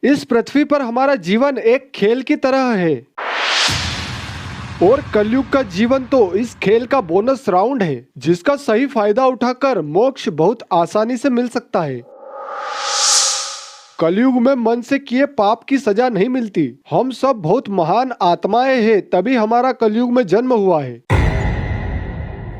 इस पृथ्वी पर हमारा जीवन एक खेल की तरह है और कलयुग का जीवन तो इस खेल का बोनस राउंड है, जिसका सही फायदा उठाकर मोक्ष बहुत आसानी से मिल सकता है। कलयुग में मन से किए पाप की सजा नहीं मिलती। हम सब बहुत महान आत्माएं हैं, तभी हमारा कलयुग में जन्म हुआ है।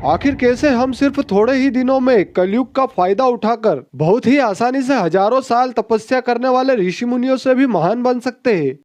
आखिर कैसे हम सिर्फ थोड़े ही दिनों में कलयुग का फायदा उठाकर बहुत ही आसानी से हजारों साल तपस्या करने वाले ऋषि मुनियों से भी महान बन सकते हैं।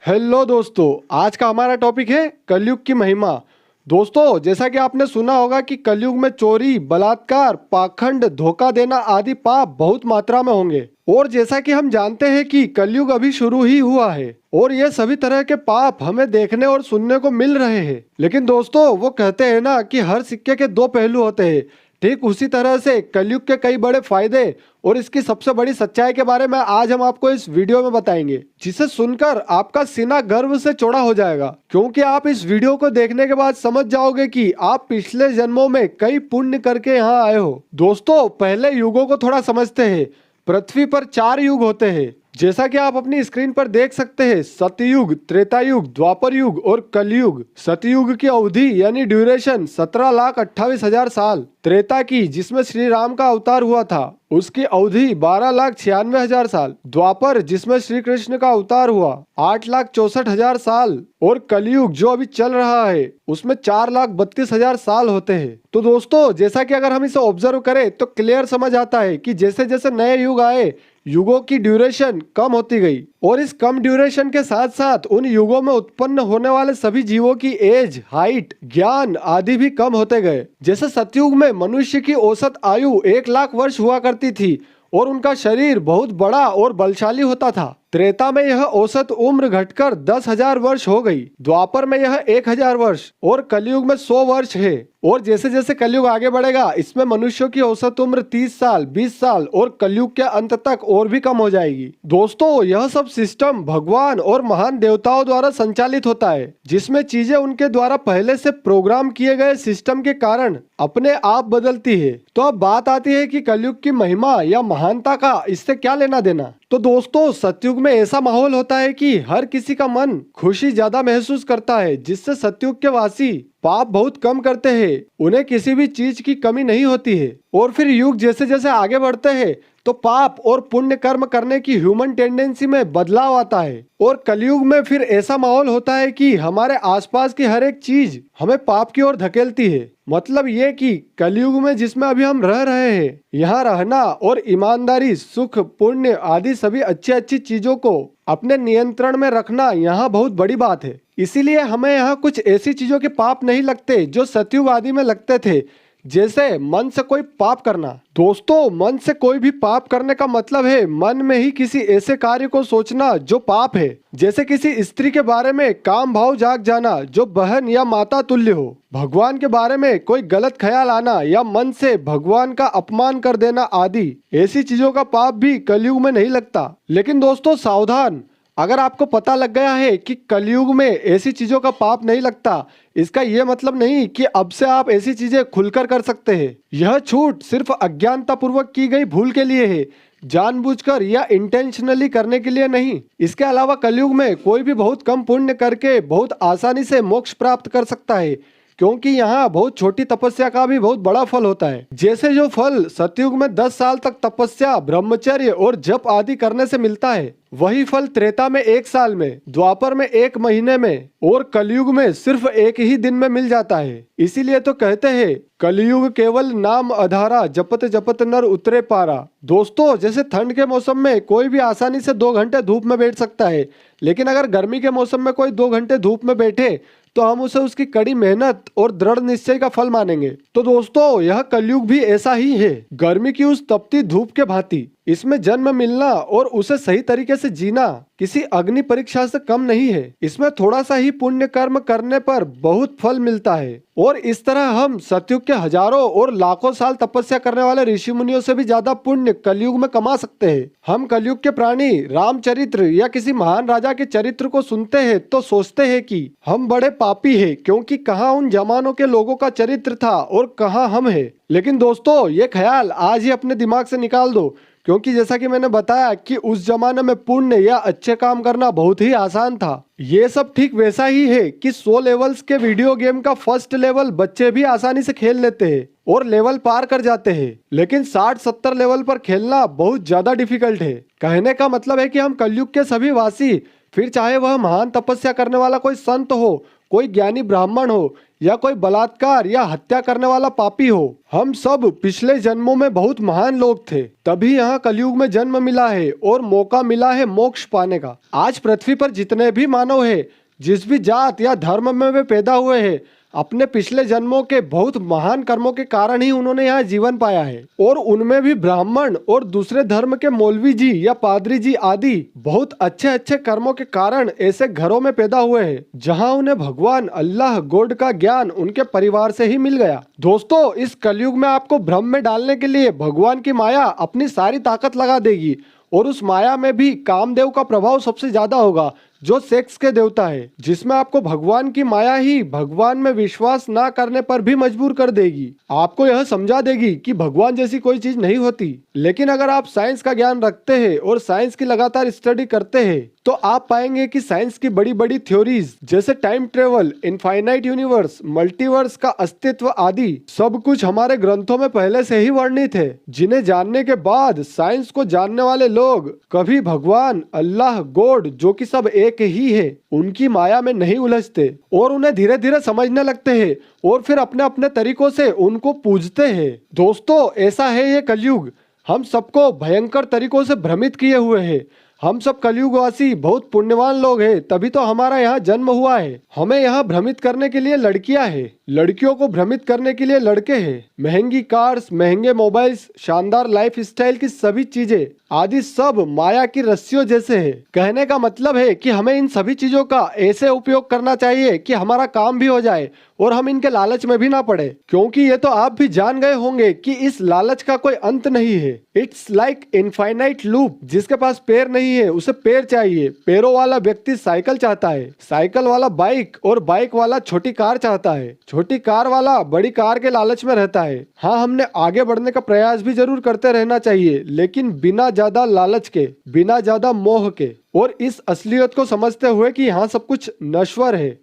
हेलो दोस्तों, आज का हमारा टॉपिक है कलयुग की महिमा। दोस्तों, जैसा कि आपने सुना होगा कि कलयुग में चोरी, बलात्कार, पाखंड, धोखा देना आदि पाप बहुत मात्रा में होंगे। और जैसा कि हम जानते हैं कि कलयुग अभी शुरू ही हुआ है और ये सभी तरह के पाप हमें देखने और सुनने को मिल रहे हैं। लेकिन दोस्तों, वो कहते हैं ना कि हर सिक्के के दो पहलू होते हैं। ठीक उसी तरह से कलयुग के कई बड़े फायदे और इसकी सबसे बड़ी सच्चाई के बारे में आज हम आपको इस वीडियो में बताएंगे, जिसे सुनकर आपका सीना गर्व से चौड़ा हो जाएगा, क्योंकि आप इस वीडियो को देखने के बाद समझ जाओगे कि आप पिछले जन्मों में कई पुण्य करके यहाँ आए हो। दोस्तों, पहले युगों को थोड़ा समझते हैं। पृथ्वी पर 4 युग होते हैं, जैसा कि आप अपनी स्क्रीन पर देख सकते हैं। सतयुग, त्रेता युग, द्वापर युग और कलयुग। सतयुग की अवधि यानी ड्यूरेशन 17,28,000 साल। त्रेता की, जिसमें श्री राम का अवतार हुआ था, उसकी अवधि 12,96,000 साल। द्वापर, जिसमें श्री कृष्ण का अवतार हुआ, 8,64,000 साल। और कलयुग जो अभी चल रहा है, उसमें 4,32,000 साल होते हैं। तो दोस्तों, जैसा कि अगर हम इसे ऑब्जर्व करें तो क्लियर समझ आता है कि जैसे जैसे नए युग आए, युगों की ड्यूरेशन कम होती गई और इस कम ड्यूरेशन के साथ साथ उन युगों में उत्पन्न होने वाले सभी जीवों की एज, हाइट, ज्ञान आदि भी कम होते गए। जैसे सतयुग में मनुष्य की औसत आयु 1,00,000 वर्ष हुआ करती थी और उनका शरीर बहुत बड़ा और बलशाली होता था। त्रेता में यह औसत उम्र घटकर 10,000 वर्ष हो गई। द्वापर में यह 1,000 वर्ष और कलयुग में 100 वर्ष है। और जैसे जैसे कलयुग आगे बढ़ेगा, इसमें मनुष्यों की औसत उम्र 30 साल, 20 साल और कलयुग के अंत तक और भी कम हो जाएगी। दोस्तों, यह सब सिस्टम भगवान और महान देवताओं द्वारा संचालित होता है, जिसमें चीजें उनके द्वारा पहले से प्रोग्राम किए गए सिस्टम के कारण अपने आप बदलती है। तो अब बात आती है कि कलयुग की महिमा या महानता का इससे क्या लेना देना। तो दोस्तों, सतयुग में ऐसा माहौल होता है कि हर किसी का मन खुशी ज्यादा महसूस करता है, जिससे सतयुग के वासी पाप बहुत कम करते हैं। उन्हें किसी भी चीज की कमी नहीं होती है। और फिर युग जैसे जैसे आगे बढ़ते हैं तो पाप और पुण्य कर्म करने की ह्यूमन टेंडेंसी में बदलाव आता है। और कलयुग में फिर ऐसा माहौल होता है कि हमारे आसपास की हर एक चीज हमें पाप की ओर धकेलती है। मतलब ये कि कलयुग में जिसमें अभी हम रह रहे हैं, यहाँ रहना और ईमानदारी, सुख, पुण्य आदि सभी अच्छी अच्छी चीजों को अपने नियंत्रण में रखना यहाँ बहुत बड़ी बात है। इसीलिए हमें यहाँ कुछ ऐसी चीजों के पाप नहीं लगते जो सतयुग आदि में लगते थे, जैसे मन से कोई पाप करना। दोस्तों, मन से कोई भी पाप करने का मतलब है मन में ही किसी ऐसे कार्य को सोचना जो पाप है। जैसे किसी स्त्री के बारे में काम भाव जाग जाना जो बहन या माता तुल्य हो, भगवान के बारे में कोई गलत ख्याल आना या मन से भगवान का अपमान कर देना आदि ऐसी चीजों का पाप भी कलयुग में नहीं लगता। लेकिन दोस्तों सावधान, अगर आपको पता लग गया है कि कलयुग में ऐसी चीजों का पाप नहीं लगता, इसका यह मतलब नहीं कि अब से आप ऐसी चीजें खुलकर कर सकते हैं। यह छूट सिर्फ अज्ञानता पूर्वक की गई भूल के लिए है, जानबूझकर या इंटेंशनली करने के लिए नहीं। इसके अलावा कलयुग में कोई भी बहुत कम पुण्य करके बहुत आसानी से मोक्ष प्राप्त कर सकता है, क्योंकि यहाँ बहुत छोटी तपस्या का भी बहुत बड़ा फल होता है। जैसे जो फल सतयुग में 10 साल तक तपस्या, ब्रह्मचर्य और जप आदि करने से मिलता है, वही फल त्रेता में 1 साल में, द्वापर में 1 महीने में और कलयुग में सिर्फ 1 ही दिन में मिल जाता है। इसीलिए तो कहते हैं कलयुग केवल नाम अधारा, जपत जपत नर उतरे पारा। दोस्तों, जैसे ठंड के मौसम में कोई भी आसानी से 2 घंटे धूप में बैठ सकता है, लेकिन अगर गर्मी के मौसम में कोई 2 घंटे धूप में बैठे तो हम उसे उसकी कड़ी मेहनत और दृढ़ निश्चय का फल मानेंगे। तो दोस्तों, यह कलयुग भी ऐसा ही है, गर्मी की उस तपती धूप के भांति। इसमें जन्म मिलना और उसे सही तरीके से जीना किसी अग्नि परीक्षा से कम नहीं है। इसमें थोड़ा सा ही पुण्य कर्म करने पर बहुत फल मिलता है और इस तरह हम सतयुग के हजारों और लाखों साल तपस्या करने वाले ऋषि मुनियों से भी ज्यादा पुण्य कलयुग में कमा सकते हैं। हम कलयुग के प्राणी रामचरित्र या किसी महान राजा के चरित्र को सुनते हैं तो सोचते हैं कि हम बड़े पापी हैं, क्योंकि कहाँ उन जमानों के लोगों का चरित्र था और कहाँ हम हैं। लेकिन दोस्तों, ये ख्याल आज ही अपने दिमाग से निकाल दो, क्योंकि जैसा कि मैंने बताया कि उस जमाने में पुण्य या अच्छे काम करना बहुत ही आसान था। ये सब ठीक वैसा ही है कि 100 लेवल्स के वीडियो गेम का फर्स्ट लेवल बच्चे भी आसानी से खेल लेते हैं और लेवल पार कर जाते हैं, लेकिन 60-70 लेवल पर खेलना बहुत ज्यादा डिफिकल्ट है। कहने का मतलब है कि हम कलयुग के सभी वासी, फिर चाहे वह महान तपस्या करने वाला कोई संत हो, कोई ज्ञानी ब्राह्मण हो या कोई बलात्कार या हत्या करने वाला पापी हो, हम सब पिछले जन्मों में बहुत महान लोग थे, तभी यहाँ कलयुग में जन्म मिला है और मौका मिला है मोक्ष पाने का। आज पृथ्वी पर जितने भी मानव है, जिस भी जात या धर्म में वे पैदा हुए हैं, अपने पिछले जन्मों के बहुत महान कर्मों के कारण ही उन्होंने यहाँ जीवन पाया है। और उनमें भी ब्राह्मण और दूसरे धर्म के मौलवी जी या पादरी जी आदि बहुत अच्छे अच्छे कर्मों के कारण ऐसे घरों में पैदा हुए हैं जहाँ उन्हें भगवान अल्लाह गॉड का ज्ञान उनके परिवार से ही मिल गया। दोस्तों, इस कलयुग में आपको भ्रम में डालने के लिए भगवान की माया अपनी सारी ताकत लगा देगी और उस माया में भी कामदेव का प्रभाव सबसे ज्यादा होगा, जो सेक्स के देवता है, जिसमें आपको भगवान की माया ही भगवान में विश्वास ना करने पर भी मजबूर कर देगी। आपको यह समझा देगी कि भगवान जैसी कोई चीज नहीं होती। लेकिन अगर आप साइंस का ज्ञान रखते हैं और साइंस की लगातार स्टडी करते हैं तो आप पाएंगे कि साइंस की बड़ी बड़ी थ्योरीज जैसे time travel, infinite universe, multiverse का अस्तित्व आदि सब कुछ हमारे ग्रंथों में पहले से ही वर्णित है, जिन्हें जानने के बाद साइंस को जानने वाले लोग कभी भगवान अल्लाह गॉड, जो कि सब एक ही है, उनकी माया में नहीं उलझते और उन्हें धीरे धीरे समझने लगते हैं और फिर अपने अपने तरीकों से उनको पूजते हैं। दोस्तों, ऐसा है ये कलयुग, हम सबको भयंकर तरीकों से भ्रमित किए हुए हैं। हम सब कलयुगवासी बहुत पुण्यवान लोग हैं, तभी तो हमारा यहाँ जन्म हुआ है। हमें यहाँ भ्रमित करने के लिए लड़कियां हैं, लड़कियों को भ्रमित करने के लिए लड़के हैं, महंगी कार्स, महंगे मोबाइल्स, शानदार लाइफ स्टाइल की सभी चीजें आदि सब माया की रस्सियों जैसे है। कहने का मतलब है कि हमें इन सभी चीजों का ऐसे उपयोग करना चाहिए कि हमारा काम भी हो जाए और हम इनके लालच में भी ना पड़े, क्योंकि ये तो आप भी जान गए होंगे कि इस लालच का कोई अंत नहीं है। It's like infinite loop. जिसके पास पैर नहीं है उसे पैर चाहिए, पैरों वाला व्यक्ति साइकिल चाहता है, साइकिल वाला बाइक और बाइक वाला छोटी कार चाहता है, छोटी कार वाला बड़ी कार के लालच में रहता है। हाँ, हमने आगे बढ़ने का प्रयास भी जरूर करते रहना चाहिए, लेकिन बिना ज्यादा लालच के, बिना ज्यादा मोह के, और इस असलियत को समझते हुए कि यहाँ सब कुछ नश्वर है।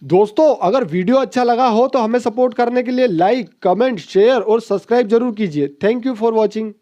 दोस्तों, अगर वीडियो अच्छा लगा हो तो हमें सपोर्ट करने के लिए लाइक, कमेंट, शेयर और सब्सक्राइब जरूर कीजिए। Thank you for watching.